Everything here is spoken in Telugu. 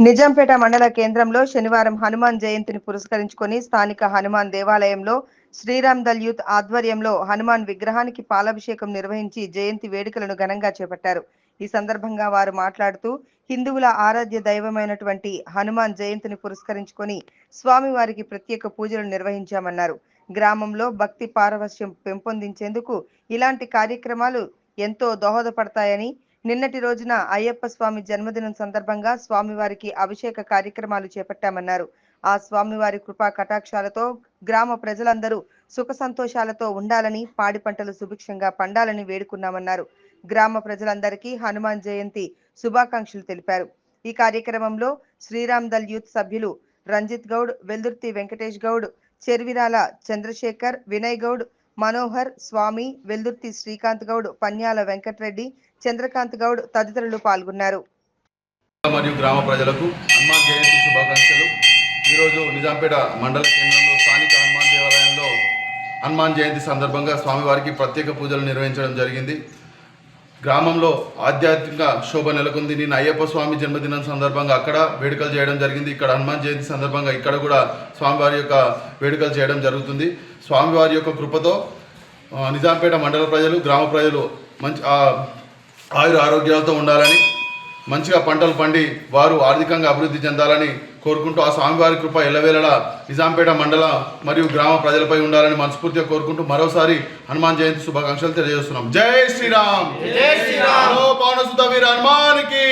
నిజాంపేట మండల కేంద్రంలో శనివారం హనుమాన్ జయంతిని పురస్కరించుకొని స్థానిక హనుమాన్ దేవాలయంలో శ్రీరామ్ దల్ యూత్ ఆధ్వర్యంలో హనుమాన్ విగ్రహానికి పాలాభిషేకం నిర్వహించి జయంతి వేడుకలను ఘనంగా చేపట్టారు. ఈ సందర్భంగా వారు మాట్లాడుతూ హిందువుల ఆరాధ్య దైవమైనటువంటి హనుమాన్ జయంతిని పురస్కరించుకొని స్వామివారికి ప్రత్యేక పూజలు నిర్వహించామన్నారు. గ్రామంలో భక్తి పారవశ్యం పెంపొందించేందుకు ఇలాంటి కార్యక్రమాలు ఎంతో దోహదపడతాయని, నిన్నటి రోజున అయ్యప్ప స్వామి జన్మదినం సందర్భంగా స్వామివారికి అభిషేక కార్యక్రమాలు చేపట్టామన్నారు. ఆ స్వామివారి కృపా కటాక్షాలతో గ్రామ ప్రజలందరూ సుఖ సంతోషాలతో ఉండాలని, పాడి పంటలు సుభిక్షంగా పండాలని వేడుకున్నామన్నారు. గ్రామ ప్రజలందరికీ హనుమాన్ జయంతి శుభాకాంక్షలు తెలిపారు. ఈ కార్యక్రమంలో శ్రీరామ్ దల్ యూత్ సభ్యులు రంజిత్ గౌడ్, వెల్దుర్తి వెంకటేష్ గౌడ్, చెర్విరాల చంద్రశేఖర్, వినయ్ గౌడ్, మనోహర్, స్వామి, వెల్దుర్తి శ్రీకాంత్ గౌడ్, పన్యాల వెంకటరెడ్డి, చంద్రకాంత్ గౌడ్ తదితరులు పాల్గొన్నారు. మరియు గ్రామ ప్రజలకు హనుమాన్ జయంతి శుభాకాంక్షలు. ఈరోజు నిజాంపేట మండల కేంద్రంలో స్థానిక హనుమాన్ దేవాలయంలో హనుమాన్ జయంతి సందర్భంగా స్వామివారికి ప్రత్యేక పూజలు నిర్వహించడం జరిగింది. గ్రామంలో ఆధ్యాత్మిక శోభ నెలకొంది. నిన్న అయ్యప్ప స్వామి జన్మదినం సందర్భంగా అక్కడ వేడుకలు చేయడం జరిగింది. ఇక్కడ హనుమాన్ జయంతి సందర్భంగా ఇక్కడ కూడా స్వామివారి యొక్క వేడుకలు చేయడం జరుగుతుంది. స్వామివారి యొక్క కృపతో నిజాంపేట మండల ప్రజలు, గ్రామ ప్రజలు మంచి ఆయుర ఆరోగ్యాలతో ఉండాలని, మంచిగా పంటలు పండి వారు ఆర్థికంగా అభివృద్ధి చెందాలని కోరుకుంటూ, ఆ స్వామివారి కృప ఎల్లవేళలా నిజాంపేట మండల మరియు గ్రామ ప్రజలపై ఉండాలని మనస్ఫూర్తిగా కోరుకుంటూ మరోసారి హనుమాన్ జయంతి శుభాకాంక్షలు తెలియజేస్తున్నాం. జై శ్రీరామ్. జై శ్రీరామ్. పవన సుత వీర హనుమానికి.